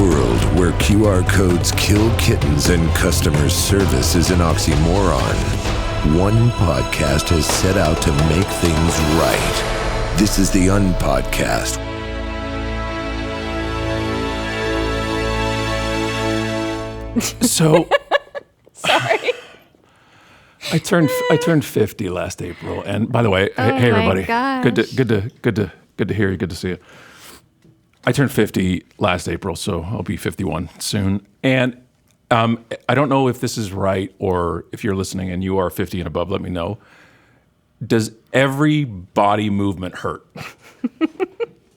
world where QR codes kill kittens and customer service is an oxymoron, UnPodcast has set out to make things right. This is the UnPodcast. So, sorry. I turned 50 last April, and by the way, hey everybody, gosh. good to hear you, good to see you. I turned 50 last April, so I'll be 51 soon. And I don't know if this is right, or if you're listening and you are 50 and above, let me know. Does every body movement hurt?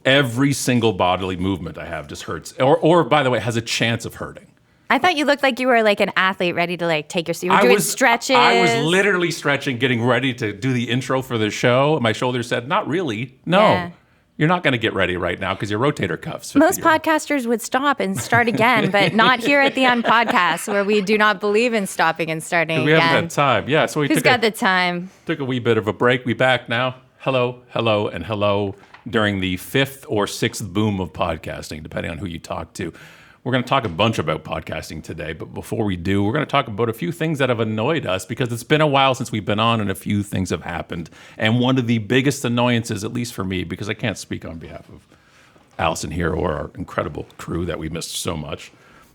Every single bodily movement I have just hurts, or by the way, has a chance of hurting. I thought you looked like you were like an athlete ready to like take your seat. You were doing stretches. I was literally stretching, getting ready to do the intro for the show. My shoulders said, not really. No, Yeah. You're not going to get ready right now because your rotator cuffs. Most podcasters would stop and start again, but not here at the UnPodcast, where we do not believe in stopping and starting We again. haven't had time. Yeah, so Who's got the time? Took a wee bit of a break. We back now. Hello, hello, and hello during the fifth or sixth boom of podcasting, depending on who you talk to. We're going to talk a bunch about podcasting today, but before we do, we're going to talk about a few things that have annoyed us because it's been a while since we've been on and a few things have happened. And one of the biggest annoyances, at least for me, because I can't speak on behalf of Allison here or our incredible crew that we missed so much,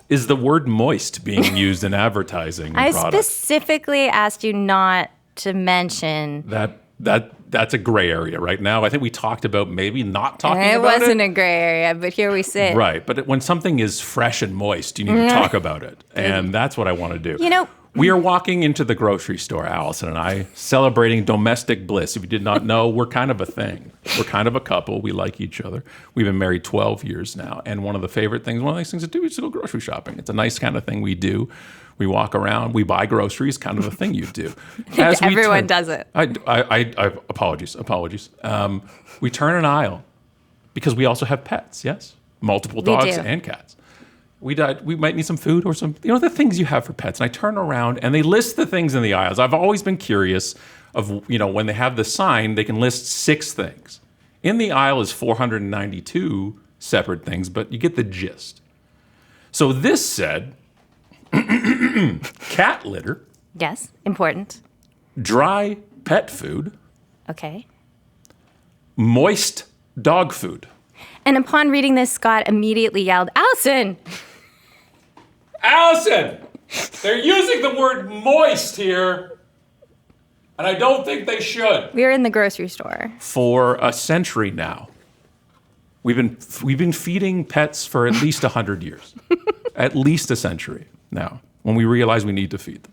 is the word moist being used in advertising and I products. specifically asked you not to mention. That's a gray area right now. I think we talked about maybe not talking It about it. wasn't a gray area, but here we sit. Right, but when something is fresh and moist, you need to talk about it. And that's what I want to do. You know, we are walking into the grocery store, Allison and I, celebrating domestic bliss. If you did not know, we're kind of a thing. We're kind of a couple. We like each other. We've been married 12 years now. And one of the nice things to do is to go grocery shopping. It's a nice kind of thing we do. We walk around, we buy groceries, kind of a thing you do. everyone does it. Apologies. We turn an aisle because we also have pets, yes? Multiple dogs and cats. We might need some food or the things you have for pets. And I turn around and they list the things in the aisles. I've always been curious of, when they have the sign, they can list 6 things. In the aisle is 492 separate things, but you get the gist. So this said, cat litter. Yes, important. Dry pet food. Okay. Moist dog food. And upon reading this, Scott immediately yelled, Allison! Allison! They're using the word moist here, and I don't think they should. We were in the grocery store. For a century now, we've been feeding pets for at least 100 years. At least a century now, when we realize we need to feed them.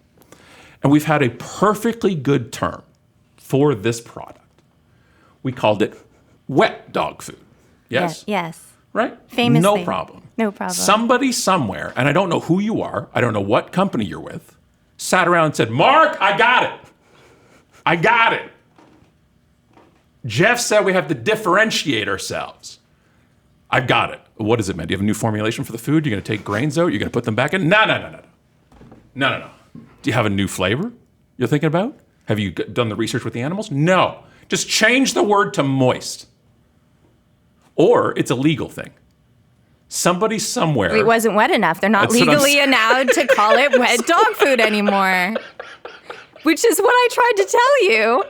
And we've had a perfectly good term for this product. We called it wet dog food. Yes? Yes. Right? Famously. No problem. No problem. Somebody somewhere, and I don't know who you are, I don't know what company you're with, sat around and said, Mark, I got it. I got it. Jeff said we have to differentiate ourselves. I've got it. What does it mean? Do you have a new formulation for the food? You're going to take grains out? You're going to put them back in? No. Do you have a new flavor you're thinking about? Have you done the research with the animals? No. Just change the word to moist. Or it's a legal thing. Somebody somewhere... It wasn't wet enough. They're not legally allowed to call it wet dog food anymore. Which is what I tried to tell you.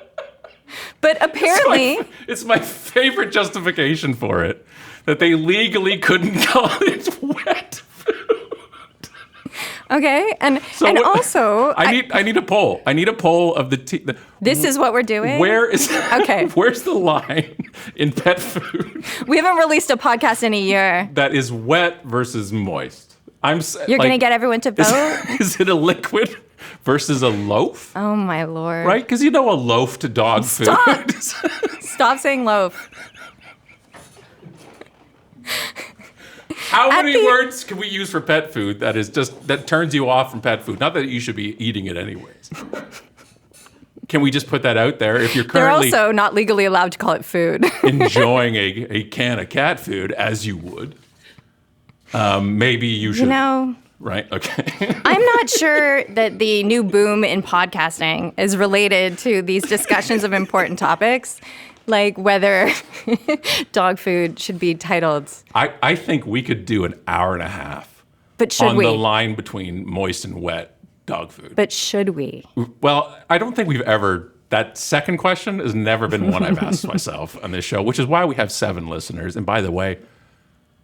But apparently... It's my favorite justification for it. That they legally couldn't call it wet food. Okay, and also... I need a poll. I need a poll of the... This is what we're doing? Where's the line in pet food? We haven't released a podcast in a year. That is wet versus moist. You're going to get everyone to vote? Is it a liquid versus a loaf? Oh, my Lord. Right? Because a loaf to dog food. Stop saying loaf. How many words can we use for pet food that turns you off from pet food? Not that you should be eating it anyways. Can we just put that out there? If you're currently They're also not legally allowed to call it food. enjoying a can of cat food, as you would, maybe you should. Right? Okay. I'm not sure that the new boom in podcasting is related to these discussions of important topics. like whether dog food should be titled. I think we could do an hour and a half. But should on we? The line between moist and wet dog food. But should we? Well, I don't think we've ever. That second question has never been one I've asked myself on this show, which is why we have 7 listeners. And by the way,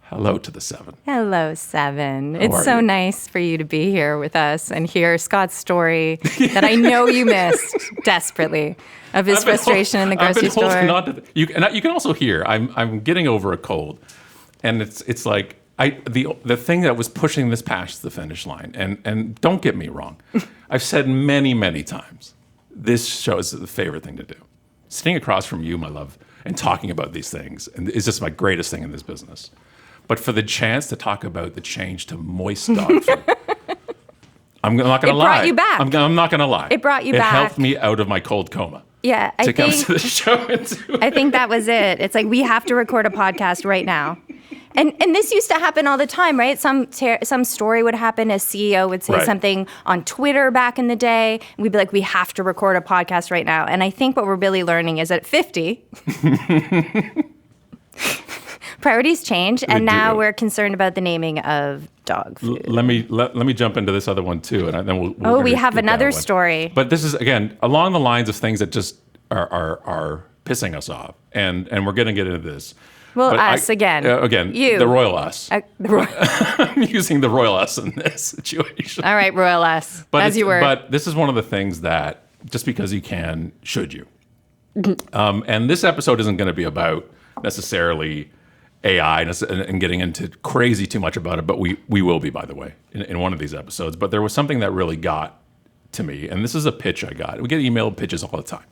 hello to the 7. Hello, 7. How It's are so you? nice for you to be here with us and hear Scott's story that I know you missed desperately of his frustration in the grocery I've been holding store. on to you can also hear I'm getting over a cold, and it's like the thing that was pushing this past the finish line. And don't get me wrong, I've said many times, this show is the favorite thing to do. Sitting across from you, my love, and talking about these things, and is just my greatest thing in this business. But for the chance to talk about the change to moist dog food, I'm not going to lie. It brought you back. I'm not going to lie. It brought you back. It helped me out of my cold coma. Yeah, to come to the show. I think that was it. It's like, we have to record a podcast right now. And this used to happen all the time, right? Some story would happen. A CEO would say something on Twitter back in the day. And we'd be like, we have to record a podcast right now. And I think what we're really learning is at 50, priorities change. And now we're concerned about the naming of dog food. Let me jump into this other one too, and then we'll we have another story. But this is, again, along the lines of things that just are pissing us off. And we're going to get into this. Well, But us again. Again, You. the royal us. The I'm using the royal us in this situation. All right, royal us, as you were. But this is one of the things that, just because you can, should you? And this episode isn't going to be about necessarily AI and getting into crazy too much about it, but we will be, by the way, in one of these episodes. But there was something that really got to me, and this is a pitch I got. We get emailed pitches all the time.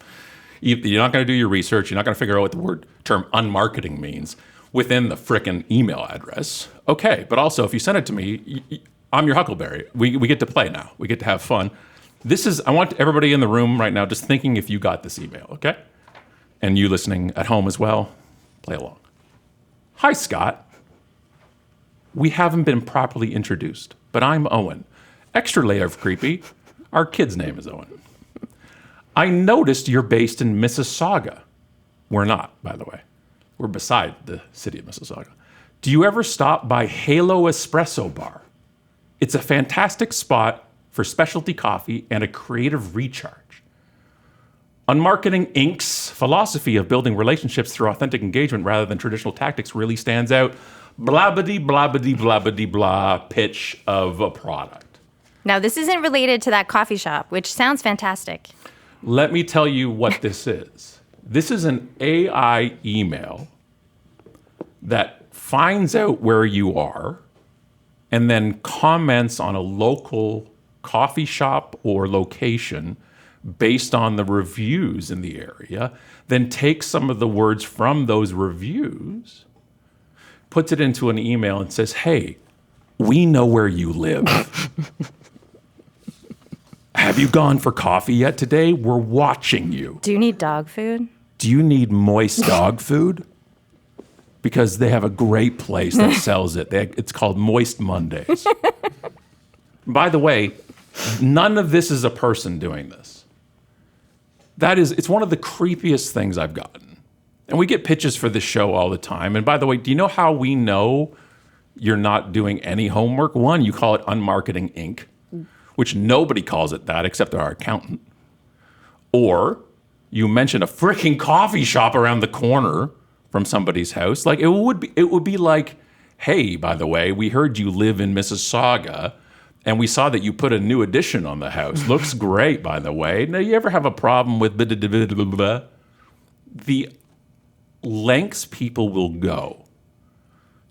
You're not going to do your research. You're not going to figure out what the term unmarketing means within the frickin' email address. Okay, but also if you send it to me, I'm your Huckleberry. We get to play now. We get to have fun. I want everybody in the room right now just thinking if you got this email, okay? And you listening at home as well, play along. Hi, Scott. We haven't been properly introduced, but I'm Owen. Extra layer of creepy. Our kid's name is Owen. I noticed you're based in Mississauga. We're not, by the way. We're beside the city of Mississauga. Do you ever stop by Halo Espresso Bar? It's a fantastic spot for specialty coffee and a creative recharge. Unmarketing Inc.'s philosophy of building relationships through authentic engagement rather than traditional tactics really stands out. Blabbity, blabbity, blabbity, blah pitch of a product. Now, this isn't related to that coffee shop, which sounds fantastic. Let me tell you what this is. This is an AI email that finds out where you are and then comments on a local coffee shop or location based on the reviews in the area, then takes some of the words from those reviews, puts it into an email and says, hey, we know where you live. Have you gone for coffee yet today? We're watching you. Do you need dog food? Do you need moist dog food? Because they have a great place that sells it. It's called Moist Mondays. By the way, none of this is a person doing this. It's one of the creepiest things I've gotten. And we get pitches for this show all the time. And by the way, do you know how we know you're not doing any homework? One, you call it Unmarketing Inc., which nobody calls it that except our accountant. Or you mention a freaking coffee shop around the corner from somebody's house. Like it would be like, hey, by the way, we heard you live in Mississauga and we saw that you put a new addition on the house. Looks great, by the way. Now, you ever have a problem with the lengths people will go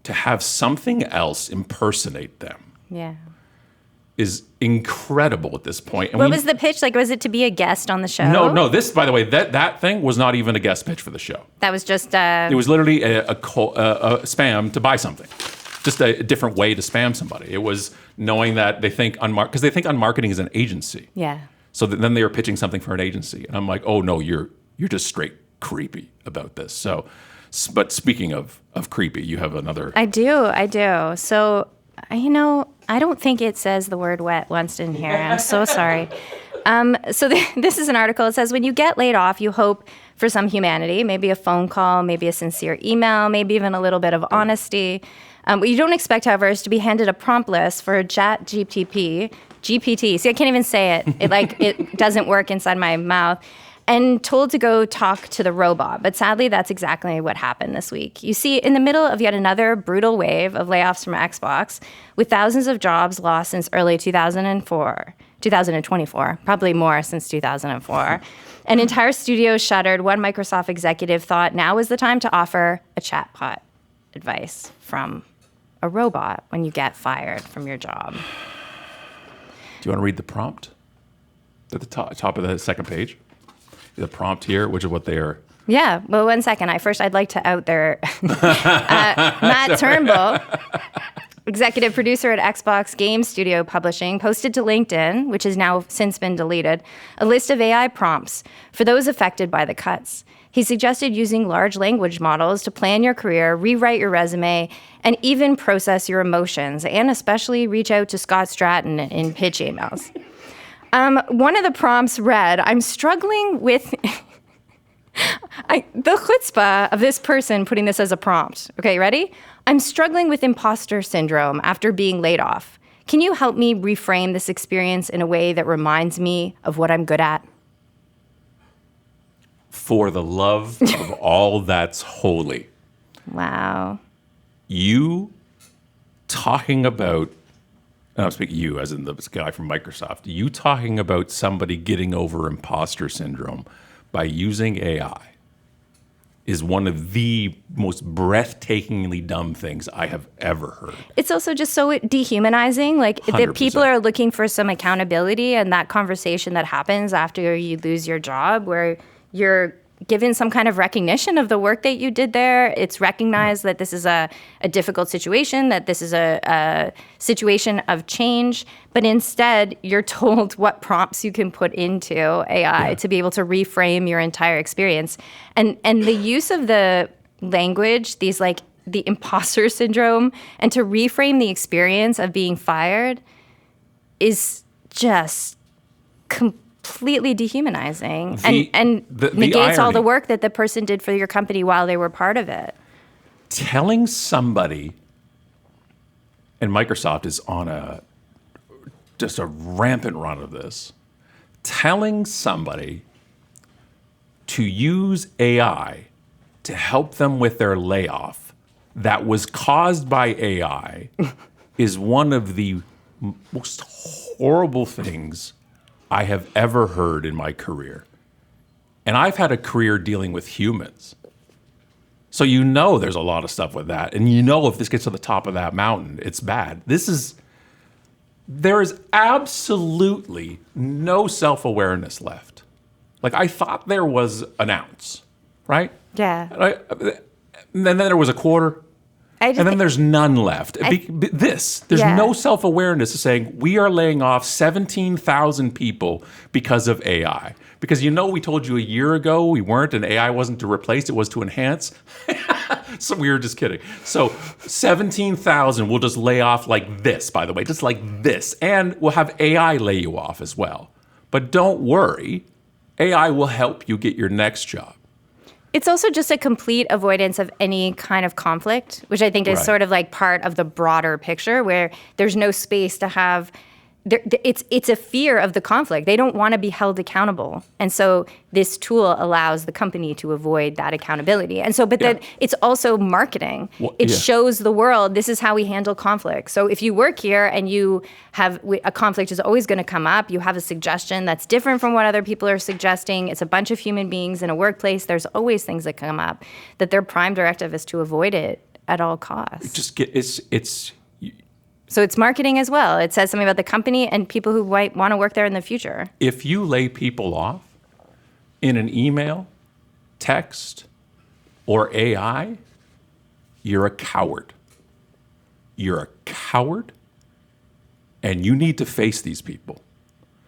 to have something else impersonate them? Yeah. Is incredible at this point. And what was the pitch? Like, was it to be a guest on the show? No. This, by the way, that thing was not even a guest pitch for the show. That was just It was literally a spam to buy something. Just a different way to spam somebody. It was knowing that they think because they think Unmarketing is an agency. Yeah. So then they were pitching something for an agency, and I'm like, oh no, you're just straight creepy about this. So, but speaking of creepy, you have another. I do. So, I don't think it says the word wet once in here. I'm so sorry. So this is an article. It says, when you get laid off, you hope for some humanity, maybe a phone call, maybe a sincere email, maybe even a little bit of honesty. What you don't expect, however, is to be handed a prompt list for a GPT. See, I can't even say it. It doesn't work inside my mouth. And told to go talk to the robot. But sadly, that's exactly what happened this week. You see, in the middle of yet another brutal wave of layoffs from Xbox, with thousands of jobs lost since early 2024, probably more since 2004, an entire studio shuttered, one Microsoft executive thought now was the time to offer a chatbot advice from a robot when you get fired from your job. Do you want to read the prompt at the top of the second page? The prompt here, which is what they are. Yeah. Well, 1 second. I'd like to out their Matt Turnbull, executive producer at Xbox Game Studio Publishing, posted to LinkedIn, which has now since been deleted, a list of AI prompts for those affected by the cuts. He suggested using large language models to plan your career, rewrite your resume, and even process your emotions, and especially reach out to Scott Stratton in pitch emails. One of the prompts read, I'm struggling with the chutzpah of this person putting this as a prompt. Okay, ready? I'm struggling with imposter syndrome after being laid off. Can you help me reframe this experience in a way that reminds me of what I'm good at? For the love of all that's holy. Wow. You talking about, and I'm speaking you as in the guy from Microsoft, you talking about somebody getting over imposter syndrome by using AI is one of the most breathtakingly dumb things I have ever heard. It's also just so dehumanizing. Like, that people are looking for some accountability, and that conversation that happens after you lose your job where you're given some kind of recognition of the work that you did there. It's recognized that this is a difficult situation, that this is a situation of change, but instead you're told what prompts you can put into AI to be able to reframe your entire experience. And the use of the language, these like the imposter syndrome, and to reframe the experience of being fired is just completely dehumanizing and negates all the work that the person did for your company while they were part of it. Telling somebody, and Microsoft is on just a rampant run of this, telling somebody to use AI to help them with their layoff that was caused by AI is one of the most horrible things I have ever heard in my career. And I've had a career dealing with humans. So you know there's a lot of stuff with that. And you know if this gets to the top of that mountain, it's bad. There is absolutely no self-awareness left. Like, I thought there was an ounce, right? Yeah. And then there was a quarter. And then there's none left. There's no self-awareness of saying, we are laying off 17,000 people because of AI. Because we told you a year ago we weren't, and AI wasn't to replace, it was to enhance. So we were just kidding. So 17,000 will just lay off like this, by the way, just like this. And we'll have AI lay you off as well. But don't worry, AI will help you get your next job. It's also just a complete avoidance of any kind of conflict, which I think is sort of like part of the broader picture where there's no space to have. It's a fear of the conflict. They don't want to be held accountable. And so this tool allows the company to avoid that accountability. And so, then it's also marketing. It shows the world, this is how we handle conflict. So if you work here and you have a conflict is always going to come up, you have a suggestion that's different from what other people are suggesting. It's a bunch of human beings in a workplace. There's always things that come up, that their prime directive is to avoid it at all costs. So it's marketing as well. It says something about the company and people who might want to work there in the future. If you lay people off in an email, text, or AI, you're a coward. You're a coward, and you need to face these people.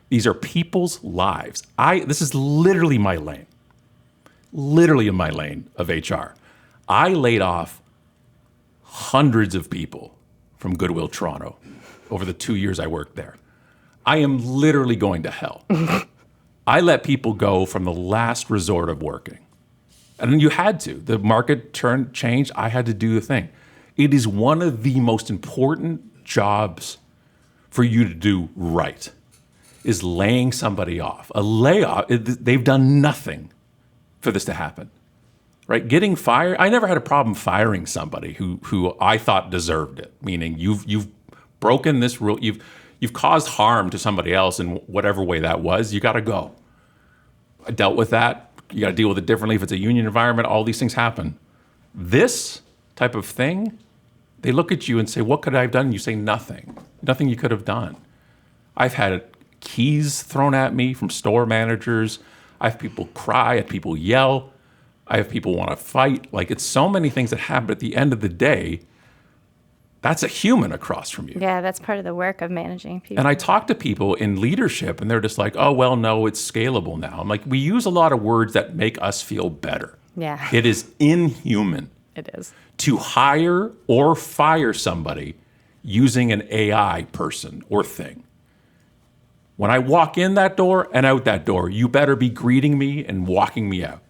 These are people's lives. This is literally my lane. Literally in my lane of HR. I laid off hundreds of people from Goodwill Toronto over the 2 years I worked there. I am literally going to hell. I let people go from the last resort of working. And you had to. The market changed. I had to do the thing. It is one of the most important jobs for you to do right, is laying somebody off. A layoff, they've done nothing for this to happen, right? Getting fired, I never had a problem firing somebody who I thought deserved it, meaning you've broken this rule, you've caused harm to somebody else in whatever way that was, you gotta go. I dealt with that. You gotta deal with it differently. If it's a union environment, all these things happen. This type of thing, they look at you and say, what could I have done? You say nothing. Nothing you could have done. I've had keys thrown at me from store managers. I have people cry, I have people yell. I have people want to fight. Like, it's so many things that happen. At the end of the day, that's a human across from you. Yeah, that's part of the work of managing people. And I talk to people in leadership, and they're just like, oh, well, no, it's scalable now. I'm like, we use a lot of words that make us feel better. Yeah. It is inhuman. It is. To hire or fire somebody using an AI person or thing. When I walk in that door and out that door, you better be greeting me and walking me out.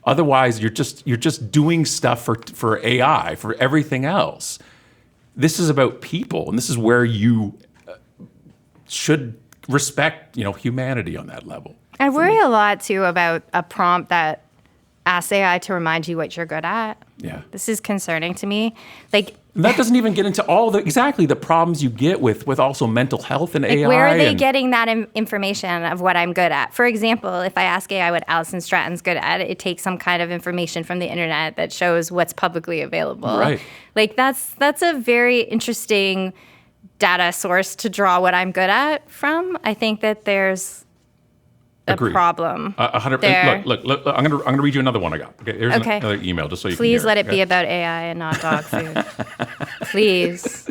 Otherwise, you're just doing stuff for AI, for everything else. This is about people, and this is where you should respect, humanity on that level. I worry a lot too about a prompt that asks AI to remind you what you're good at. Yeah. This is concerning to me. Like, and that doesn't even get into all the problems you get with also mental health and AI. Where are they getting that information of what I'm good at? For example, if I ask AI what Alison Stratton's good at, it takes some kind of information from the internet that shows what's publicly available. Right. Like, that's a very interesting data source to draw what I'm good at from. I think that there's a problem. 100%. Look, I'm gonna read you another one I got. Okay, here's Okay. another email just so you Please can hear let it be about AI and not dog food. Please.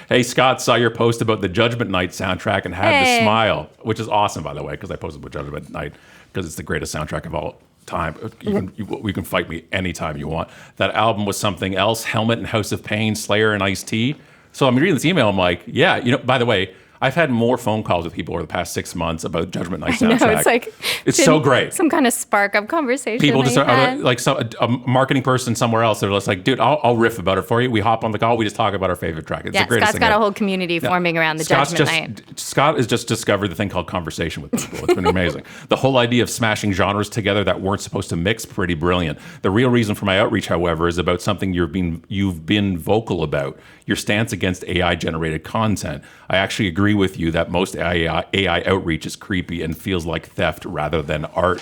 Hey, Scott, saw your post about the Judgment Night soundtrack and had to smile, which is awesome, by the way, because I posted about Judgment Night because it's the greatest soundtrack of all time. You can fight me anytime you want. That album was something else. Helmet and House of Pain, Slayer and Ice-T. So I'm reading this email. I'm like, yeah, by the way, I've had more phone calls with people over the past 6 months about Judgment Night soundtrack. I know, it's like it's so great. Some kind of spark of conversation. People just like a marketing person somewhere else. They're just like, dude, I'll riff about it for you. We hop on the call. We just talk about our favorite track. It's the greatest thing. Scott's got a whole community forming around the Judgment Night. Scott has just discovered the thing called conversation with people. It's been amazing. The whole idea of smashing genres together that weren't supposed to mix, pretty brilliant. The real reason for my outreach, however, is about something you've been vocal about. Your stance against AI-generated content. I actually agree with you that most AI outreach is creepy and feels like theft rather than art.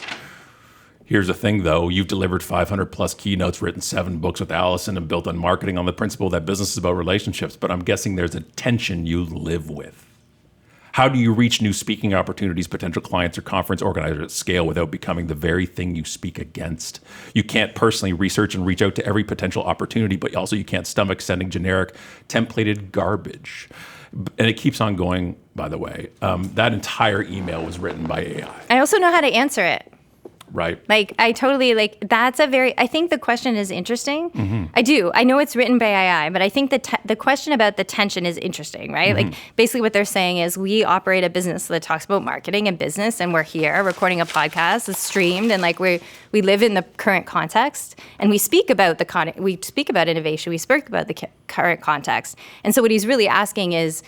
Here's the thing, though. You've delivered 500 plus keynotes, written 7 books with Allison, and built on marketing on the principle that business is about relationships. But I'm guessing there's a tension you live with. How do you reach new speaking opportunities, potential clients, or conference organizers at scale without becoming the very thing you speak against? You can't personally research and reach out to every potential opportunity, but also you can't stomach sending generic, templated garbage. And it keeps on going, by the way. That entire email was written by AI. I also know how to answer it. Right. Like, I totally, I think the question is interesting. Mm-hmm. I do. I know it's written by AI, but I think the question about the tension is interesting, right? Mm-hmm. Like, basically what they're saying is we operate a business that talks about marketing and business, and we're here recording a podcast that's streamed, and like we live in the current context, and we speak about we speak about innovation, we speak about the current context. And so what he's really asking is,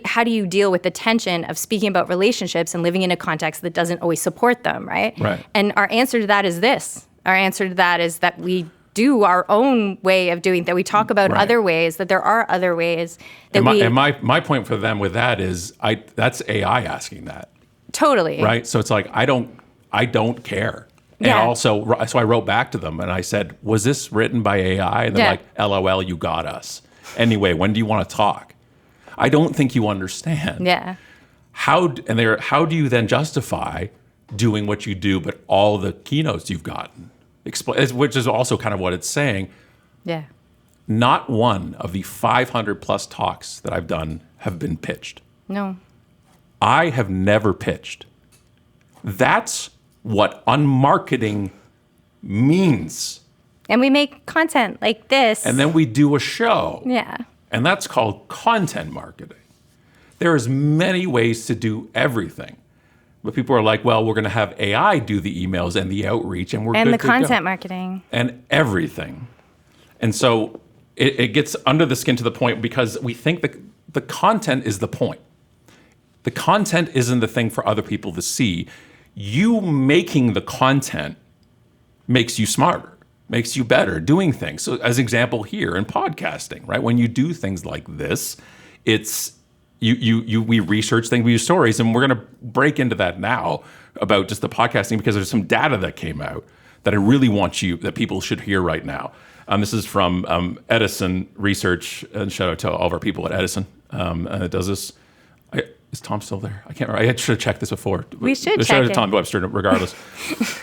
how do you deal with the tension of speaking about relationships and living in a context that doesn't always support them, right? Right. And our answer to that is this. Our answer to that is that we do our own way of doing that. We talk about other ways, that there are other ways that my point for them with that is that's AI asking that. Totally. Right? So it's like, I don't care. And also, so I wrote back to them and I said, was this written by AI? And they're like, LOL, you got us. Anyway, when do you want to talk? I don't think you understand. Yeah. How do you then justify doing what you do, but all the keynotes you've gotten? Which is also kind of what it's saying. Yeah. Not one of the 500 plus talks that I've done have been pitched. No. I have never pitched. That's what unmarketing means. And we make content like this. And then we do a show. Yeah. And that's called content marketing. There's many ways to do everything. But people are like, well, we're going to have AI do the emails and the outreach, and we're and good the to go. content marketing And everything. And so it gets under the skin to the point because we think that the content is the point. The content isn't the thing for other people to see. You making the content makes you smarter, makes you better doing things. So as example here in podcasting, right? When you do things like this, it's we research things, we use stories, and we're going to break into that now about just the podcasting because there's some data that came out that I really want that people should hear right now. This is from Edison Research, and shout out to all of our people at Edison that does this. Is Tom still there? I can't remember. I should have checked this before. We should check shout out to it. Tom Webster, regardless.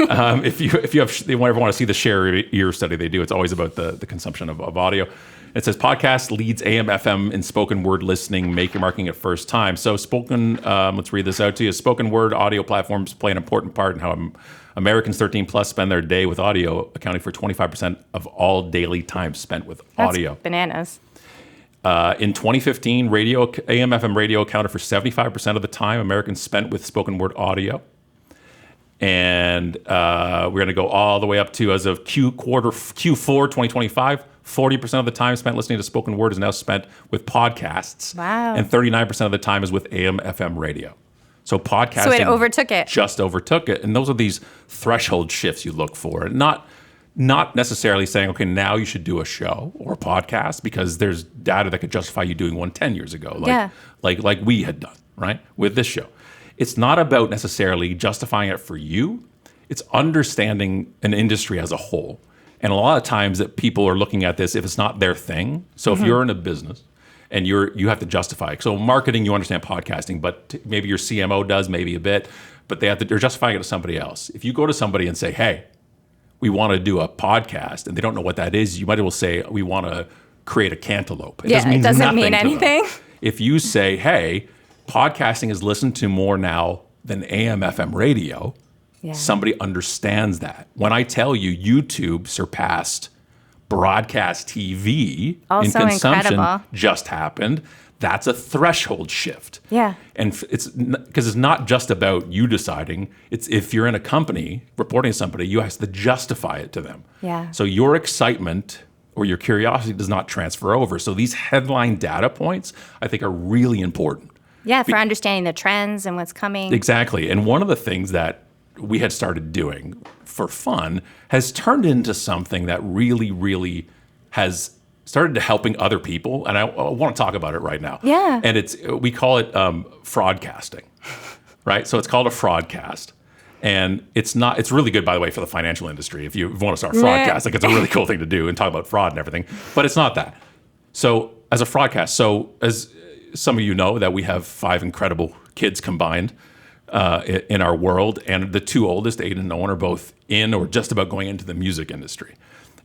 If you ever want to see the share ear study they do, it's always about the consumption of audio. It says podcast leads AM, FM in spoken word listening, make your marketing at first time. So let's read this out to you. Spoken word audio platforms play an important part in how Americans 13 plus spend their day with audio, accounting for 25% of all daily time spent with audio. That's bananas. In 2015, AM, FM radio accounted for 75% of the time Americans spent with spoken word audio. And we're going to go all the way up to, as of Q4 2025, 40% of the time spent listening to spoken word is now spent with podcasts. Wow. And 39% of the time is with AM, FM radio. So podcasting So it overtook it. Just overtook it. And those are these threshold shifts you look for. Not necessarily saying, okay, now you should do a show or a podcast because there's data that could justify you doing one 10 years ago, like we had done, right, with this show. It's not about necessarily justifying it for you. It's understanding an industry as a whole. And a lot of times that people are looking at this if it's not their thing. So if you're in a business and you have to justify it. So marketing, you understand podcasting, but maybe your CMO does, maybe a bit, but they're justifying it to somebody else. If you go to somebody and say, hey, we want to do a podcast, and they don't know what that is, you might as well say, we want to create a cantaloupe. It doesn't mean anything. If you say, hey, podcasting is listened to more now than AM, FM radio, somebody understands that. When I tell you YouTube surpassed broadcast TV also in consumption incredible. Just happened, that's a threshold shift. Yeah. And it's because it's not just about you deciding. It's if you're in a company reporting to somebody, you have to justify it to them. Yeah. So your excitement or your curiosity does not transfer over. So these headline data points, I think, are really important. Yeah, for understanding the trends and what's coming. Exactly. And one of the things that we had started doing for fun has turned into something that really, really has started to helping other people. And I want to talk about it right now. Yeah. And we call it fraudcasting, right? So it's called a fraudcast. And it's really good, by the way, for the financial industry. If you want to start fraudcast, like it's a really cool thing to do and talk about fraud and everything, but it's not that. So as a fraudcast, as some of you know that we have 5 incredible kids combined in our world, and the 2 oldest, 8 and Owen, are both in or just about going into the music industry.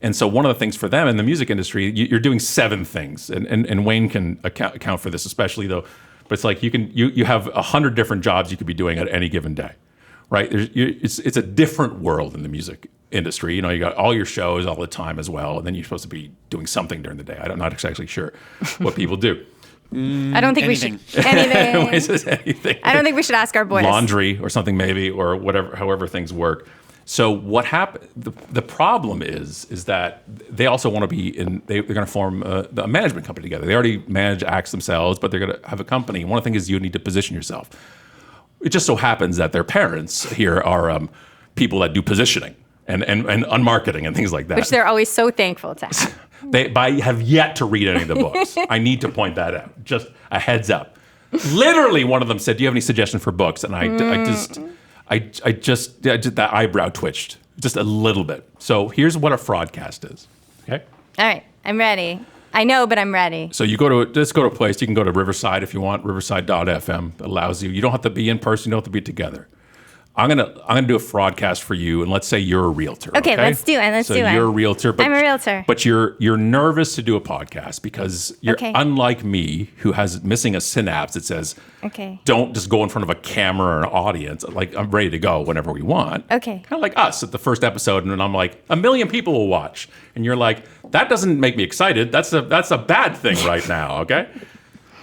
And so one of the things for them in the music industry, you're doing 7 things, and Wayne can account for this especially though. But it's like you have 100 different jobs you could be doing at any given day, right? It's a different world in the music industry. You know, you got all your shows all the time as well, and then you're supposed to be doing something during the day. I'm not exactly sure what people do. I don't think anything. we should. Anything. Anything. I don't think we should ask our boys. Laundry or something maybe, or whatever, however things work. So what happened? The problem is that they also want to be in. They're going to form a management company together. They already manage acts themselves, but they're going to have a company. One of the things is you need to position yourself. It just so happens that their parents here are people that do positioning and unmarketing and things like that. Which they're always so thankful to have. They have yet to read any of the books. I need to point that out. Just a heads up. Literally, one of them said, "Do you have any suggestions for books?" And I just that eyebrow twitched just a little bit. So here's what a fraudcast is. Okay. All right, I'm ready. I know, but I'm ready. So you go to a place. You can go to Riverside if you want. Riverside.fm allows you. You don't have to be in person. You don't have to be together. I'm gonna do a fraudcast for you, and let's say you're a realtor. Okay, let's do it. So you're a realtor. But, I'm a realtor. But you're nervous to do a podcast because you're unlike me, who has missing a synapse that says, don't just go in front of a camera or an audience. Like, I'm ready to go whenever we want. Okay. Kind of like us at the first episode, and then I'm like, 1 million people will watch, and you're like, that doesn't make me excited. That's a bad thing right now. Okay.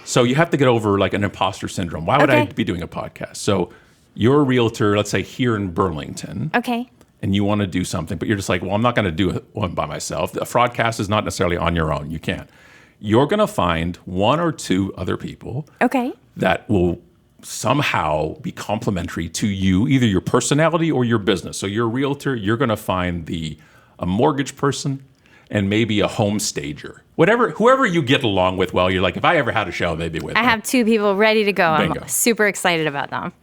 So you have to get over like an imposter syndrome. Why would I be doing a podcast? So you're a realtor, let's say here in Burlington. Okay. And you want to do something, but you're just like, well, I'm not going to do one by myself. A fraudcast is not necessarily on your own. You can't. You're going to find one or two other people that will somehow be complementary to you, either your personality or your business. So you're a realtor, you're going to find a mortgage person and maybe a home stager. Whoever you get along with well, you're like, if I ever had a show, they'd be with me. I have two people ready to go. Bingo. I'm super excited about them.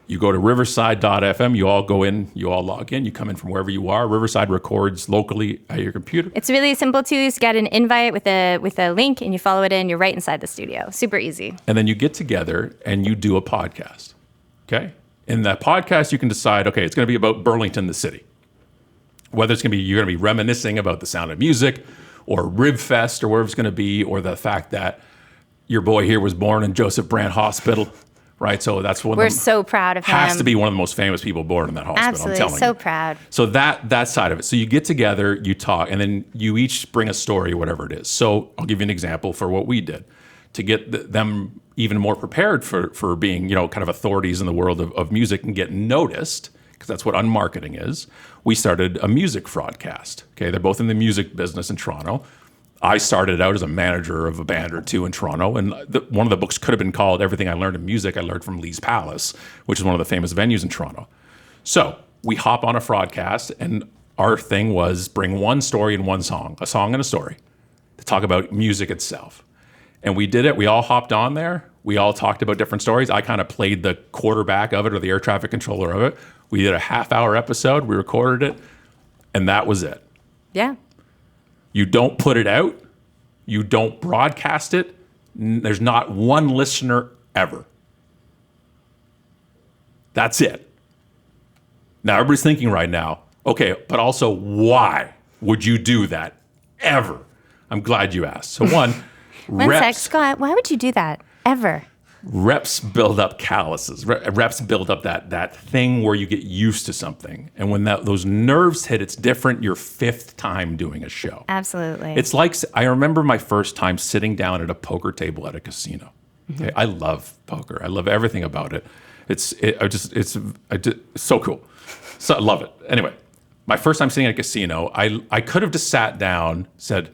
You go to riverside.fm, you all go in, you all log in, you come in from wherever you are. Riverside records locally at your computer. It's really simple too. You just get an invite with a link and you follow it in. You're right inside the studio. Super easy. And then you get together and you do a podcast. Okay? In that podcast, you can decide, okay, it's going to be about Burlington, the city. Whether you're going to be reminiscing about the Sound of Music or Rib Fest or wherever it's going to be, or the fact that your boy here was born in Joseph Brand Hospital. Right, so that's one. We're so proud of him. Has to be one of the most famous people born in that hospital. Absolutely, I'm telling so you. proud. So that side of it. So you get together, you talk, and then you each bring a story, whatever it is. So I'll give you an example for what we did to get them even more prepared for being, kind of authorities in the world of music and get noticed, because that's what unmarketing is. We started a music fraudcast. Okay, they're both in the music business in Toronto. I started out as a manager of a band or two in Toronto, and one of the books could have been called Everything I Learned in Music I Learned from Lee's Palace, which is one of the famous venues in Toronto. So we hop on a fraudcast, and our thing was bring one story and one song, a song and a story, to talk about music itself. And we did it. We all hopped on there. We all talked about different stories. I kind of played the quarterback of it or the air traffic controller of it. We did a half-hour episode. We recorded it, and that was it. Yeah. You don't put it out. You don't broadcast it. There's not one listener ever. That's it. Now, everybody's thinking right now, okay, but also why would you do that ever? I'm glad you asked. So one, One sec, Scott, why would you do that ever? Reps build up calluses. Reps build up that thing where you get used to something. And when those nerves hit, it's different your fifth time doing a show. Absolutely. It's like, I remember my first time sitting down at a poker table at a casino. Okay? I love poker. I love everything about it. It's so cool. So I love it. Anyway, my first time sitting at a casino, I could have just sat down, said,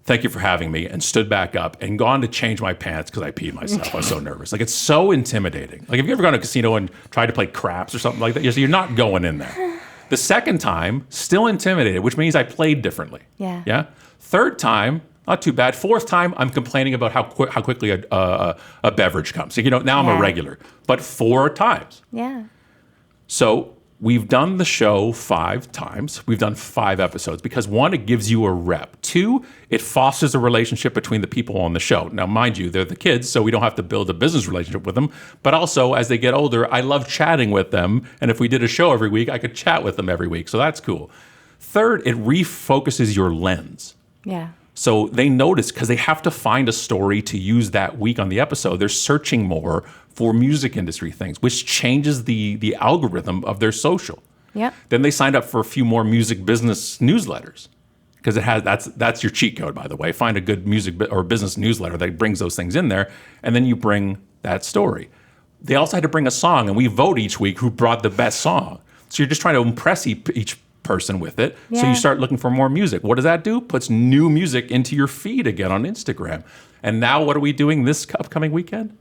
thank you for having me, and stood back up and gone to change my pants because I peed myself. I was so nervous. Like, it's so intimidating. Like, have you ever gone to a casino and tried to play craps or something like that? You're not going in there. The second time, still intimidated, which means I played differently. Yeah. Yeah? Third time, not too bad. Fourth time, I'm complaining about how quickly a beverage comes. So, now I'm a regular. But 4 times. Yeah. So we've done the show 5 times. We've done 5 episodes because 1, it gives you a rep. 2, it fosters a relationship between the people on the show. Now, mind you, they're the kids, so we don't have to build a business relationship with them. But also, as they get older, I love chatting with them. And if we did a show every week, I could chat with them every week. So that's cool. Third, it refocuses your lens. Yeah. So they notice, because they have to find a story to use that week on the episode, they're searching more for music industry things, which changes the algorithm of their social. Yep. Then they signed up for a few more music business newsletters, because that's your cheat code, by the way. Find a good music or business newsletter that brings those things in there, and then you bring that story. They also had to bring a song, and we vote each week who brought the best song. So you're just trying to impress each person with it. Yeah. So you start looking for more music. What does that do? Puts new music into your feed again on Instagram. And now what are we doing this upcoming weekend?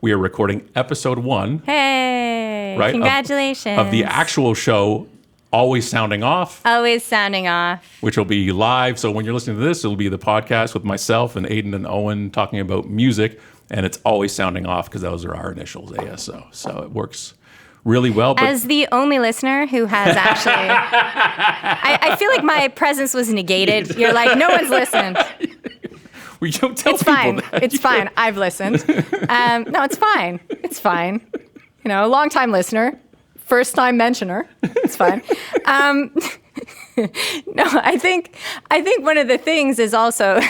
We are recording episode 1. Hey, right, congratulations. Of the actual show, Always Sounding Off. Always Sounding Off. Which will be live. So when you're listening to this, it'll be the podcast with myself and Aiden and Owen talking about music. And it's Always Sounding Off because those are our initials, ASO. So it works really well. But as the only listener who has actually, I feel like my presence was negated. You're like, no one's listened. We don't tell it's people fine. that. It's fine. I've listened. No, it's fine. It's fine. Long time listener, first time mentioner. It's fine. No, I think one of the things is also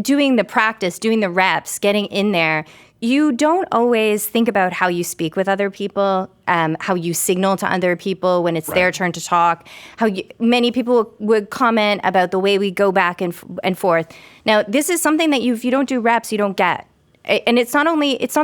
doing the practice, doing the reps, getting in there, you don't always think about how you speak with other people, how you signal to other people when it's their turn to talk, many people would comment about the way we go back and forth. Now, this is something that if you don't do reps, you don't get. And it's not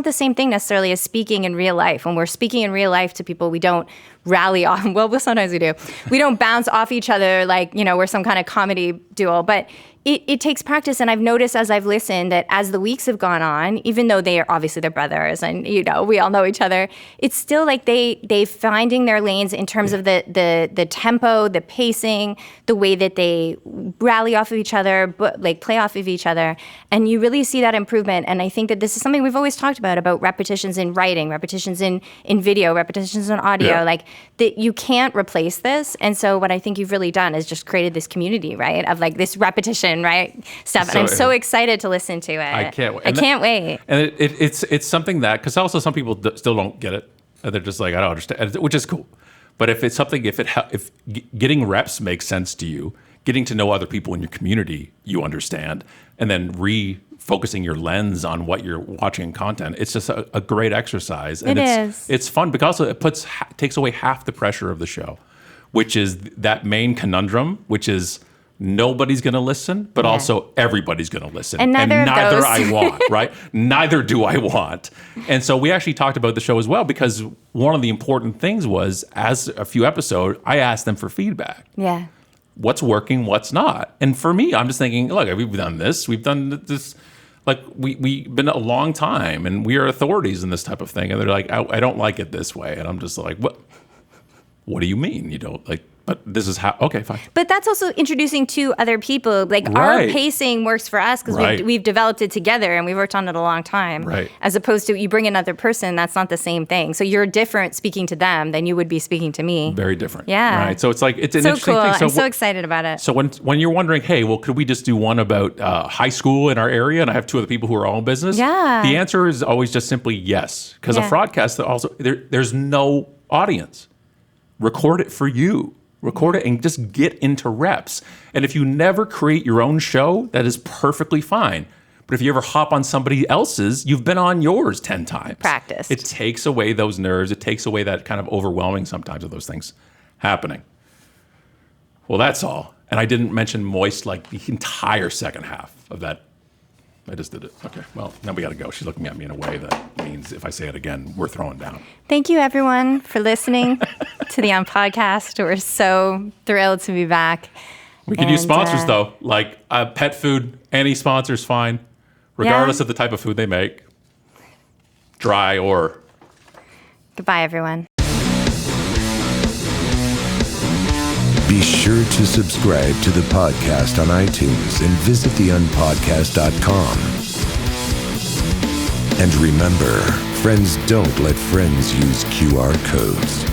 the same thing necessarily as speaking in real life. When we're speaking in real life to people, we don't rally off. Well, sometimes we do. We don't bounce off each other like, we're some kind of comedy duo. But it takes practice. And I've noticed as I've listened that as the weeks have gone on, even though they are obviously they're brothers and, we all know each other, it's still like they finding their lanes in terms of the tempo, the pacing, the way that they rally off of each other, but like play off of each other. And you really see that improvement. And I think that this is something we've always talked about repetitions in writing, repetitions in video, repetitions in audio, like that you can't replace this. And so what I think you've really done is just created this community, right, of like this repetition, right, stuff. And I'm so excited to listen to it. I can't wait. I can't wait. And it's something that, because also some people still don't get it. And they're just like, I don't understand, which is cool. But if it's something, if getting reps makes sense to you, getting to know other people in your community, you understand, and then refocusing your lens on what you're watching in content, it's just a great exercise. And it's fun because also it takes away half the pressure of the show, which is that main conundrum, which is nobody's going to listen, but also everybody's going to listen. And neither I want, right? Neither do I want. And so we actually talked about the show as well, because one of the important things was, as a few episodes, I asked them for feedback. Yeah. What's working, what's not? And for me, I'm just thinking, look, we've done this. We've done this. Like, we've been a long time, and we are authorities in this type of thing. And they're like, I don't like it this way. And I'm just like, what do you mean you don't like? But this is how, okay, fine. But that's also introducing to other people. Like our pacing works for us because we've developed it together and we've worked on it a long time. Right. As opposed to you bring another person, that's not the same thing. So you're different speaking to them than you would be speaking to me. Very different. Yeah. Right. So it's like, it's an so interesting cool. thing. So I'm so excited about it. So when you're wondering, hey, well, could we just do one about high school in our area? And I have two other people who are all in business. Yeah. The answer is always just simply yes. Because a fraudcast, also, there's no audience. Record it for you. Record it and just get into reps. And if you never create your own show, that is perfectly fine. But if you ever hop on somebody else's, you've been on yours 10 times. Practiced. It takes away those nerves. It takes away that kind of overwhelming sometimes of those things happening. Well, that's all. And I didn't mention moist like the entire second half of that. I just did it. Okay, well, now we got to go. She's looking at me in a way that means if I say it again, we're throwing down. Thank you, everyone, for listening to the UnPodcast. We're so thrilled to be back. We can use sponsors, though, like pet food. Any sponsor's fine, regardless of the type of food they make, dry or... Goodbye, everyone. Be sure to subscribe to the podcast on iTunes and visit theunpodcast.com. And remember, friends don't let friends use QR codes.